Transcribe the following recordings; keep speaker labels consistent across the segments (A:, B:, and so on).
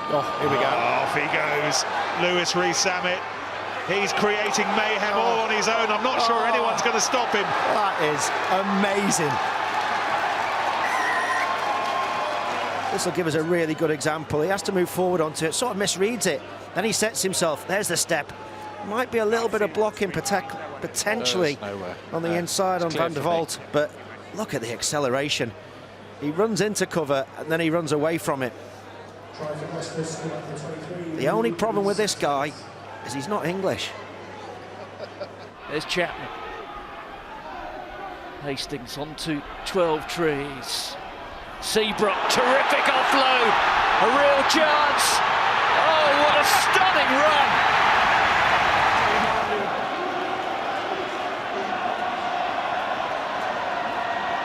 A: Oh, here we go.
B: Off he goes. Rees-Zammit. He's creating mayhem all on his own. I'm not sure anyone's going to stop him.
A: That is amazing. This will give us a really good example. He has to move forward onto it, sort of misreads it. Then he sets himself. There's the step. Might be a little bit of blocking potentially on the inside on Van der Vault, but look at the acceleration. He runs into cover and then he runs away from it. The only problem with this guy is he's not English.
C: There's Chapman. Hastings onto 12 trees. Seabrook, terrific offload. A real chance. Oh, what a stunning run.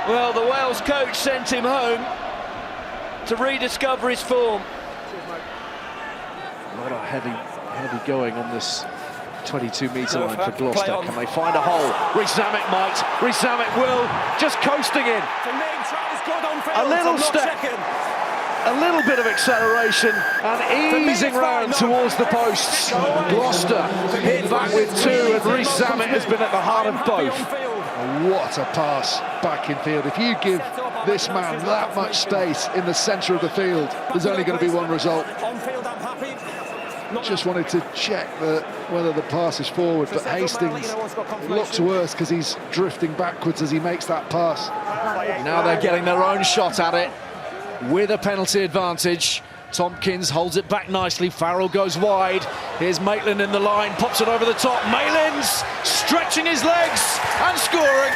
C: Well, the Wales coach sent him home to rediscover his form. A lot of heavy going on this 22-metre line for Gloucester. Can they find a hole? Rees-Zammit might. Rees-Zammit will. Just coasting in. A little step. A little bit of acceleration and easing round towards the posts. Gloucester hit back with two, and Rees-Zammit has been at the heart of both.
D: What a pass back in field. If you give this man that much space in the centre of the field, there's only going to be one result. Just wanted to check whether the pass is forward, but Hastings looks worse because he's drifting backwards as he makes that pass.
C: Now they're getting their own shot at it with a penalty advantage. Tompkins holds it back nicely. Farrell goes wide. Here's Maitland in the line, pops it over the top. Malins stretching his legs and scoring.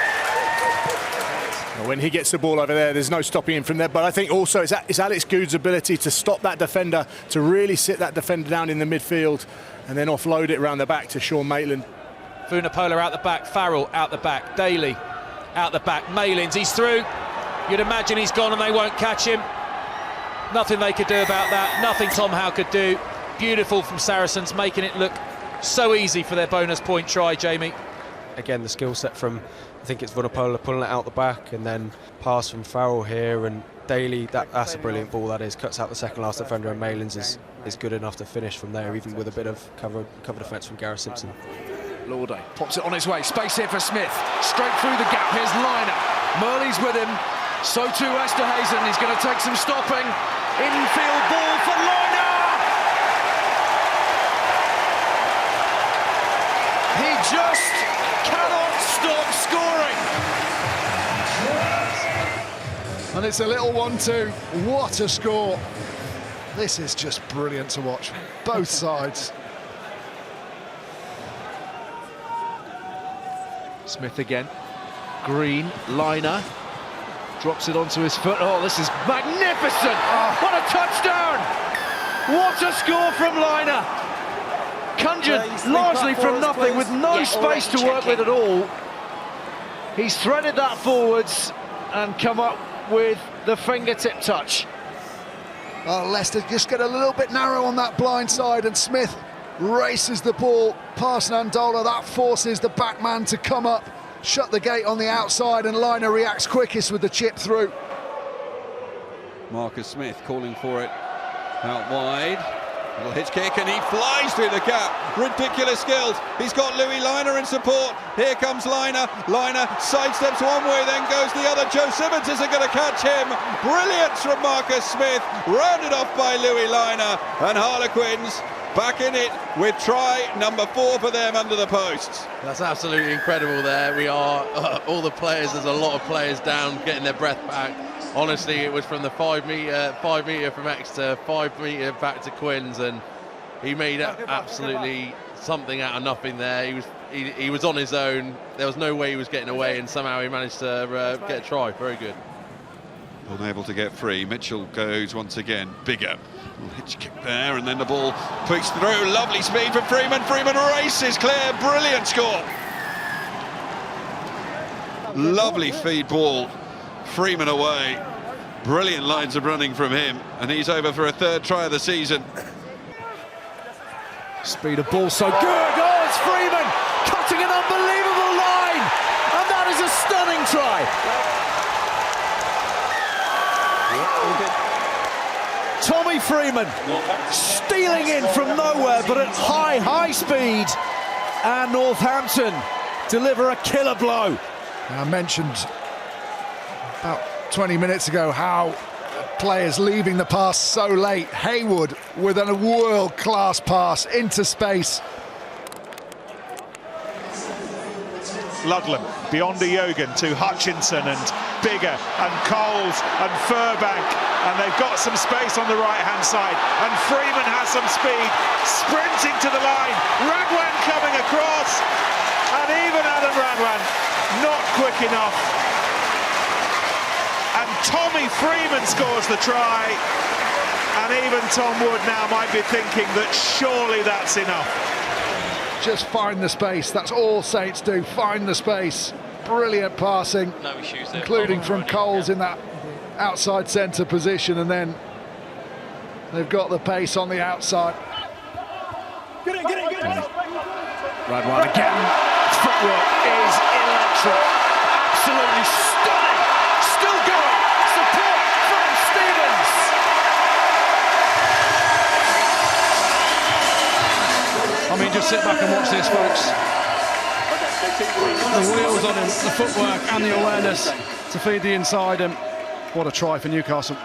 E: When he gets the ball over there, there's no stopping him from there. But I think also it's Alex Goode's ability to stop that defender, to really sit that defender down in the midfield and then offload it around the back to Sean Maitland.
F: Vunipola out the back, Farrell out the back, Daly out the back, Malins, he's through. You'd imagine he's gone and they won't catch him. Nothing they could do about that, nothing Tom Howe could do. Beautiful from Saracens, making it look so easy for their bonus point try, Jamie.
G: Again, the skill set from, I think it's Vunipola pulling it out the back, and then pass from Farrell here, and Daly, that's a brilliant ball that is, cuts out the second last defender, and Malins is good enough to finish from there, even with a bit of cover defence from Gareth Simpson.
C: Lauday pops it on his way, space here for Smith, straight through the gap, here's Liner. Murley's with him, so too Esterhazen, he's going to take some stopping. Infield ball for Liner! He just cannot stop scoring.
D: And it's a little 1-2. What a score. This is just brilliant to watch. Both sides.
C: Smith again. Green, Liner. Drops it onto his foot. Oh, this is magnificent! Oh. What a touchdown! What a score from Liner! Conjured largely from nothing, with no space to work with at all. He's threaded that forwards and come up with the fingertip touch.
D: Oh, Leicester just get a little bit narrow on that blind side, and Smith races the ball past Nandola. That forces the back man to come up, shut the gate on the outside, and Liner reacts quickest with the chip through.
H: Marcus Smith calling for it out wide. Little hitch kick and he flies through the gap. Ridiculous skills. He's got Louis Liner in support. Here comes Liner. Liner sidesteps one way, then goes the other. Joe Simmons isn't going to catch him. Brilliance from Marcus Smith. Rounded off by Louis Liner. And Harlequins back in it with try number 4 for them under the posts.
I: That's absolutely incredible there. We are, all the players, there's a lot of players down getting their breath back. Honestly, it was from the 5 metre from Exeter, 5 metre back to Quins, and he made absolutely something out of nothing there. He was on his own. There was no way he was getting away, and somehow he managed to get a try. Very good.
H: Unable to get free. Mitchell goes once again bigger. Hitch kick there, and then the ball pokes through. Lovely speed from Freeman. Freeman races clear. Brilliant score. Lovely feed ball. Freeman away. Brilliant lines of running from him, and he's over for a 3rd try of the season.
C: Speed of ball so good. Oh, it's Freeman cutting an unbelievable line, and that is a stunning try. Tommy Freeman stealing in from nowhere, but at high speed. And Northampton deliver a killer blow.
D: I mentioned about 20 minutes ago how players leaving the pass so late. Haywood with a world-class pass into space.
B: Ludlam beyond a Yogan to Hutchinson and Bigger and Coles and Furbank, and they've got some space on the right-hand side, and Freeman has some speed, sprinting to the line. Radwan coming across, and even Adam Radwan not quick enough. And Tommy Freeman scores the try, and even Tom Wood now might be thinking that surely that's enough.
D: Just find the space, that's all Saints do, find the space. Brilliant passing,
F: No issues there,
D: including from Coles in that outside centre position, and then they've got the pace on the outside.
C: Radwan again. Footwork is electric. Absolutely stunning. Still going. Support from Stevens.
J: I mean, just sit back and watch this, folks. The wheels on him, the footwork and the awareness to feed the inside, and what a try for Newcastle.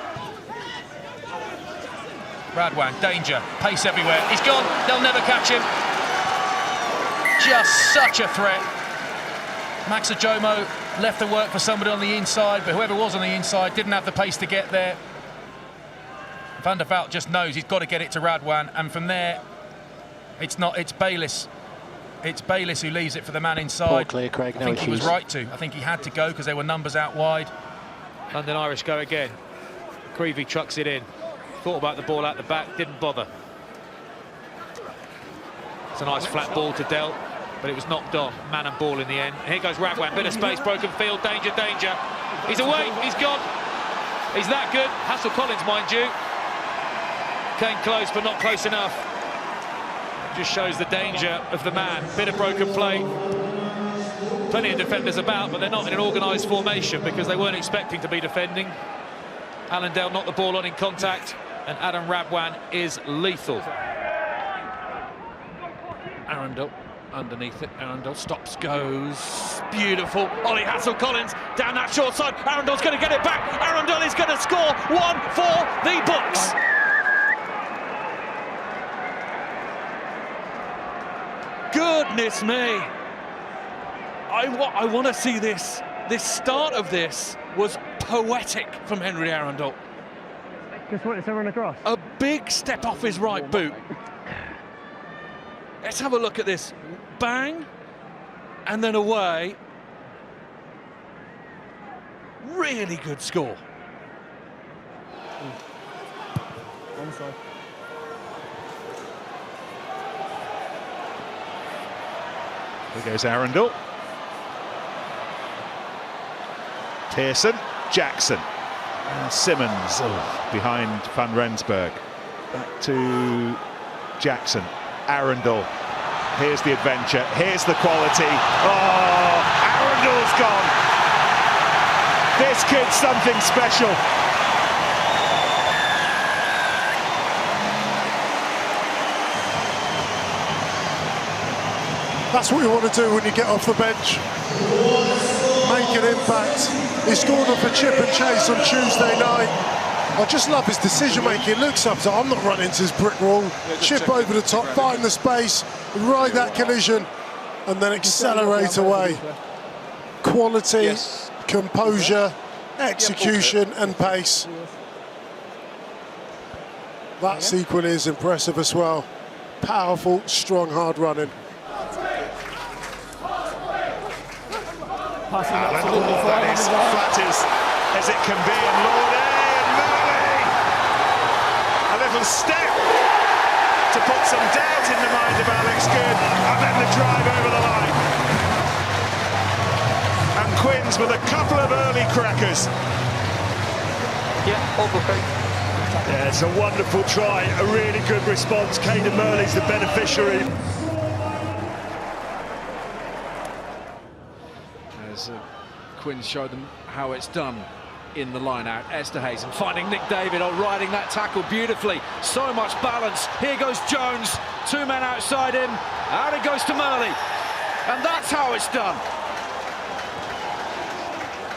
F: Radwan, danger, pace everywhere. He's gone, they'll never catch him. Just such a threat. Max Ajomo left the work for somebody on the inside, but whoever was on the inside didn't have the pace to get there. Van der Vaart just knows he's got to get it to Radwan, and from there, it's Bayliss. It's Bayliss who leaves it for the man inside.
A: Ball clear, Craig, no
F: I think he was
A: issues.
F: right to. I think he had to go because there were numbers out wide. London Irish go again. Creevy trucks it in. Thought about the ball out the back, didn't bother. It's a nice flat ball to Dell, but it was knocked on. Man and ball in the end. Here goes Radwan, bit of space, broken field, danger, danger. He's away, he's gone. He's that good. Hassell-Collins, mind you. Came close, but not close enough. Just shows the danger of the man. Bit of broken play. Plenty of defenders about, but they're not in an organised formation because they weren't expecting to be defending. Allendale knocked the ball on in contact, and Adam Radwan is lethal. Arundel underneath it. Arundel stops, goes. Beautiful. Ollie Hassell-Collins down that short side. Arundel's going to get it back. Arundel is going to score one for the books. Goodness me. I want to see this. This start of this was poetic from Henry Arundel.
K: Just wanted to run across.
F: A big step off his right boot. Let's have a look at this. Bang, and then away. Really good score.
K: Onside.
B: Here goes Arundel. Pearson, Jackson, and Simmons behind Van Rensburg. Back to Jackson, Arundel. Here's the adventure, here's the quality. Oh, Arundel's gone. This kid's something special.
L: That's what you want to do when you get off the bench. Make an impact. He scored off a chip and chase on Tuesday night. I just love his decision making. Looks up to, I'm not running into his brick wall. Chip over the top, find the space, ride that collision, and then accelerate away. Quality, composure, execution, and pace. That's equally as impressive as well. Powerful, strong, hard running.
B: That is flat as it can be, and Lord and Murray! A little step to put some doubt in the mind of Alex Good, and then the drive over the line. And Quins with a couple of early crackers.
M: Yeah, it's a wonderful try, a really good response. Caden Murley's the beneficiary.
C: As Quinn showed them how it's done. in the line out. Esterhuizen finding Nick David, riding that tackle beautifully. So much balance. Here goes Jones. 2 men outside him. Out it goes to Murley. And that's how it's done.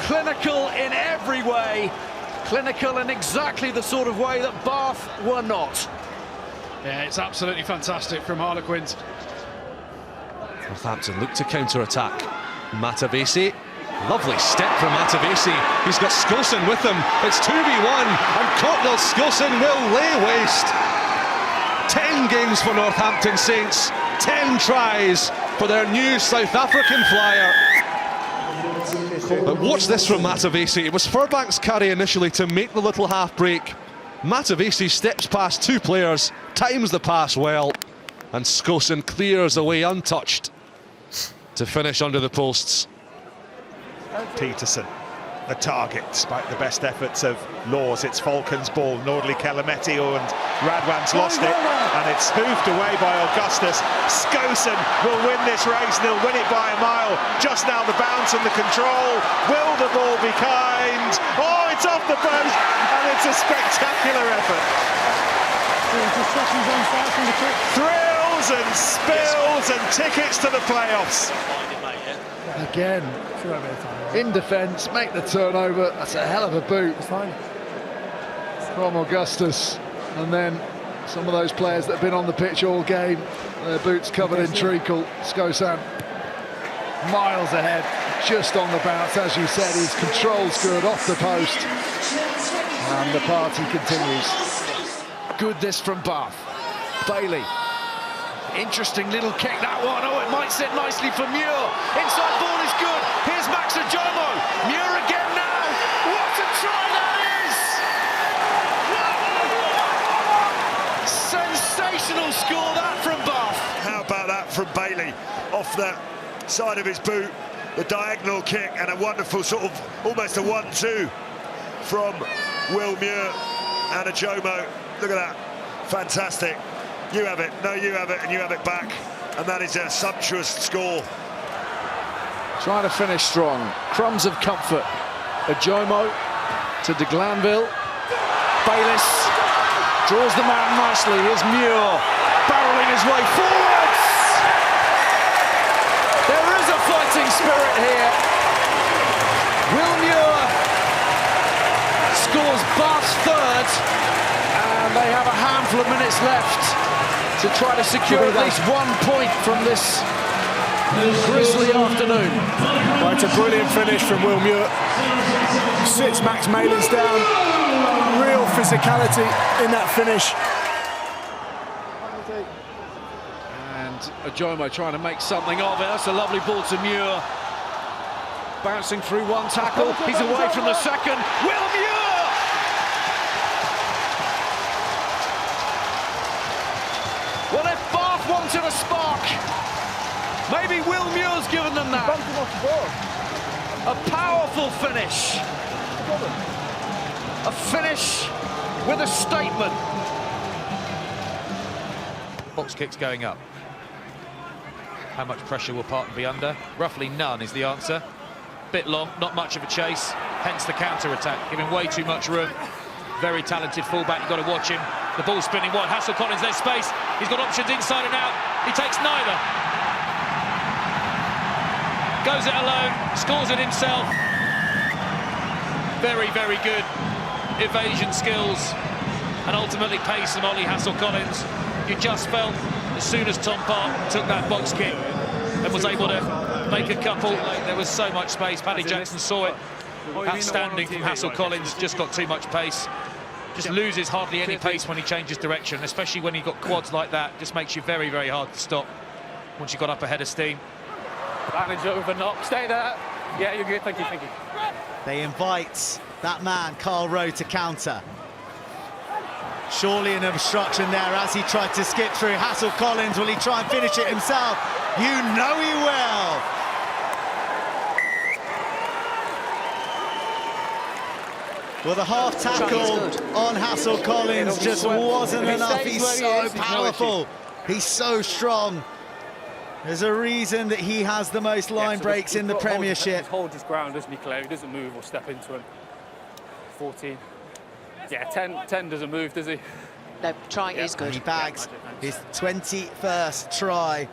C: Clinical in every way. Clinical in exactly the sort of way that Bath were not.
J: Yeah, it's absolutely fantastic from Harlequins.
N: Northampton look to counter-attack. Matavesi, lovely step from Matavesi. He's got Skilson with him. It's 2v1, and Courtnall Skilson will lay waste. 10 games for Northampton Saints, 10 tries for their new South African flyer. But watch this from Matavesi. It was Furbank's carry initially to make the little half break. Matavesi steps past 2 players, times the pass well, and Skilson clears away untouched to finish under the posts.
B: Peterson, the target, despite the best efforts of Laws. It's Falcon's ball, Nordley Kelametti, and Radwan's lost it, and it's spoofed away by Augustus. Skilson will win this race, and he'll win it by a mile. Just now the bounce and the control. Will the ball be kind? Oh, it's off the post, and it's a spectacular effort. Thrills and spills and tickets to the playoffs.
D: Again, in defence, make the turnover. That's a hell of a boot from Augustus. And then some of those players that have been on the pitch all game, their boots covered in treacle. Skosan miles ahead, just on the bounce. As you said, his control's good, off the post. And the party continues.
C: Good this from Bath. Bailey. Interesting little kick, that one. Oh, it might sit nicely for Muir. Inside ball is good. Here's Max Ajomo. Muir again now. What a try that is! Sensational score that from Bath.
M: How about that from Bailey? Off the side of his boot, the diagonal kick, and a wonderful sort of, almost a 1-2 from Will Muir and Ajomo. Look at that. Fantastic. You have it, no, you have it, and you have it back. And that is a sumptuous score.
C: Trying to finish strong. Crumbs of comfort. Ajomo to de Glanville. Bayliss draws them out nicely. Here's Muir barrelling his way forwards. There is a fighting spirit here. Will Muir scores Bath's third, and they have a handful of minutes left to try to secure at least 1 point from this grisly afternoon.
E: Well, it's a brilliant finish from Will Muir. Sits Max Malins down. Real physicality in that finish.
C: And Ajomo trying to make something of it. That's a lovely ball to Muir. Bouncing through one tackle. He's away from the second. Will Muir! Well, if Bath wanted a spark, maybe Will Muir's given them that. A powerful finish. A finish with a statement.
F: Box kicks going up. How much pressure will Parton be under? Roughly none is the answer. Bit long, not much of a chase, hence the counter-attack, giving way too much room. Very talented fullback, you've got to watch him. The ball spinning wide, Hassell-Collins, there's space. He's got options inside and out. He takes neither. Goes it alone, scores it himself. Very, very good evasion skills. And ultimately pace from Ollie Hassell-Collins. You just felt, as soon as Tom Parton took that box kick and was able to make a couple, there was so much space. Paddy Jackson saw it. Outstanding from Hassell-Collins, just got too much pace. Just loses hardly any pace when he changes direction, especially when you've got quads like that. Just makes you very, very hard to stop once you got up ahead of steam.
K: Manage it with a knock. Stay there. Yeah, you're good. Thank you, thank you.
O: They invite that man, Carl Rowe, to counter. Surely an obstruction there as he tried to skip through. Hassell-Collins, will he try and finish it himself? You know he will. Well, the half tackle on Hassell-Collins just wasn't enough. He's so powerful. He's so strong. There's a reason that he has the most line breaks in the Premiership.
K: He holds his ground, doesn't he, Claire? He doesn't move or step into him. 14. Yeah, 10 doesn't move, does he?
P: No, trying is good.
O: He bags his 21st try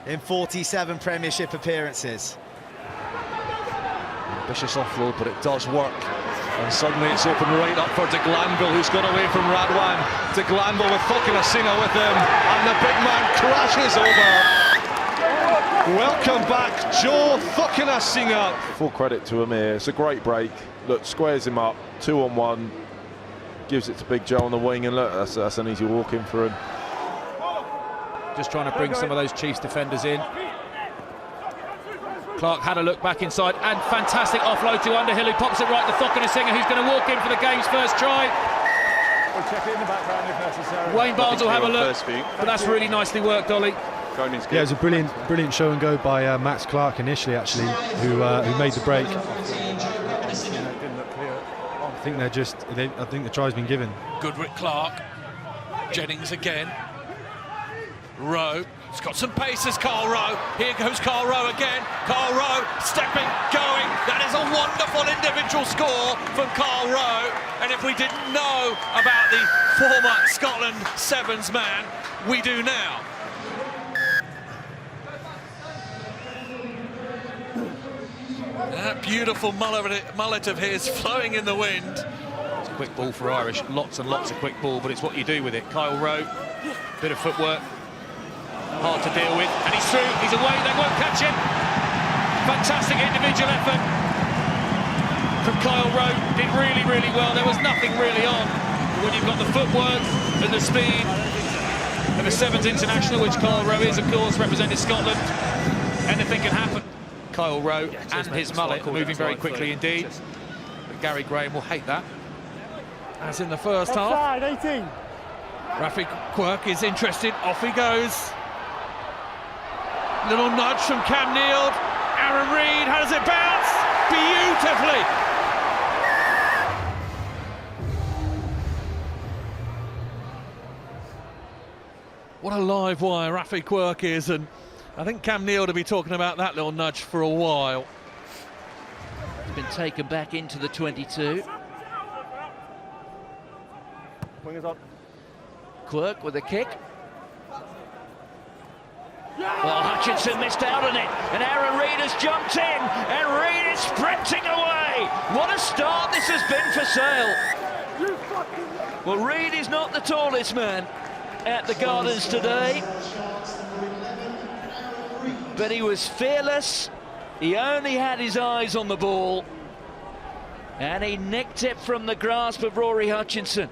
O: in 47 Premiership appearances.
N: Ambitious offload, but it does work. And suddenly it's open right up for De Glanville, who's got away from Radwan. De Glanville with Fukinasiga with him, and the big man crashes over. Welcome back, Joe Fukinasiga.
Q: Full credit to him here. It's a great break. Look, squares him up, 2-on-1. Gives it to Big Joe on the wing, and look, that's an easy walk in for him.
F: Just trying to bring some of those Chiefs defenders in. Clark had a look back inside, and fantastic offload to Underhill, who pops it right to Fukinasiga, who's going to walk in for the game's first try.
B: We'll check it in the background if necessary.
F: Wayne Barnes will have a look, but that's really nicely worked, Ollie.
R: Yeah, it was a brilliant show and go by Max Clark initially, actually, who made the break. I think the try's been given.
S: Goodrick Clark, Jennings again. Rowe, he's got some pace as Carl Rowe. Here goes Carl Rowe again. Carl Rowe stepping, going. That is a wonderful individual score from Carl Rowe. And if we didn't know about the former Scotland Sevens man, we do now. That beautiful mullet of his flowing in the wind.
F: It's a quick ball for Irish, lots and lots of quick ball, but it's what you do with it. Kyle Rowe, bit of footwork, hard to deal with, and he's through, he's away, they won't catch him. Fantastic individual effort from Kyle Rowe, did really, really well. There was nothing really on. But when you've got the footwork and the speed of a Sevens international, which Kyle Rowe is, of course, represented Scotland, anything can happen. Kyle Rowe and his mullet moving very quickly indeed. But Gary Graham will hate that.
S: As in the first half. 18. Rafi Quirk is interested, off he goes. Little nudge from Cam Neild. Aaron Reed, how does it bounce? Beautifully. What a live wire Rafi Quirk is, and I think Cam Neild will be talking about that little nudge for a while.
T: It's been taken back into the 22.
B: Wingers on.
T: Quirk with a kick. Well, Hutchinson missed out on it, and Aaron Reed has jumped in, and Reed is sprinting away. What a start this has been for Sale. Well, Reed is not the tallest man at the Gardens today, but he was fearless. He only had his eyes on the ball, and he nicked it from the grasp of Rory Hutchinson.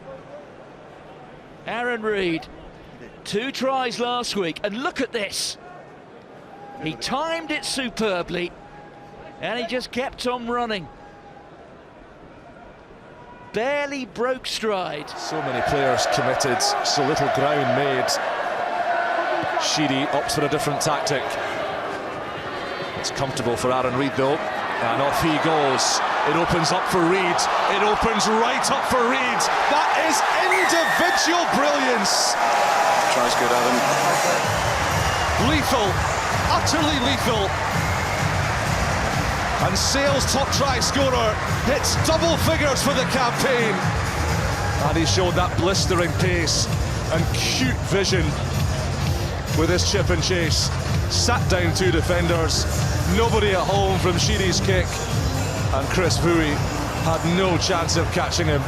T: Aaron Reed, 2 tries last week, and look at this. He timed it superbly, and he just kept on running. Barely broke stride.
N: So many players committed, so little ground made. Sheedy opts for a different tactic. It's comfortable for Aaron Reed though, and off he goes. It opens up for Reed. It opens right up for Reed. That is individual brilliance.
U: Tries good, Adam.
N: Lethal, utterly lethal. And Sale's top try scorer hits double figures for the campaign. And he showed that blistering pace and cute vision with his chip and chase. Sat down 2 defenders, nobody at home from Sheedy's kick, and Chris Vui had no chance of catching him.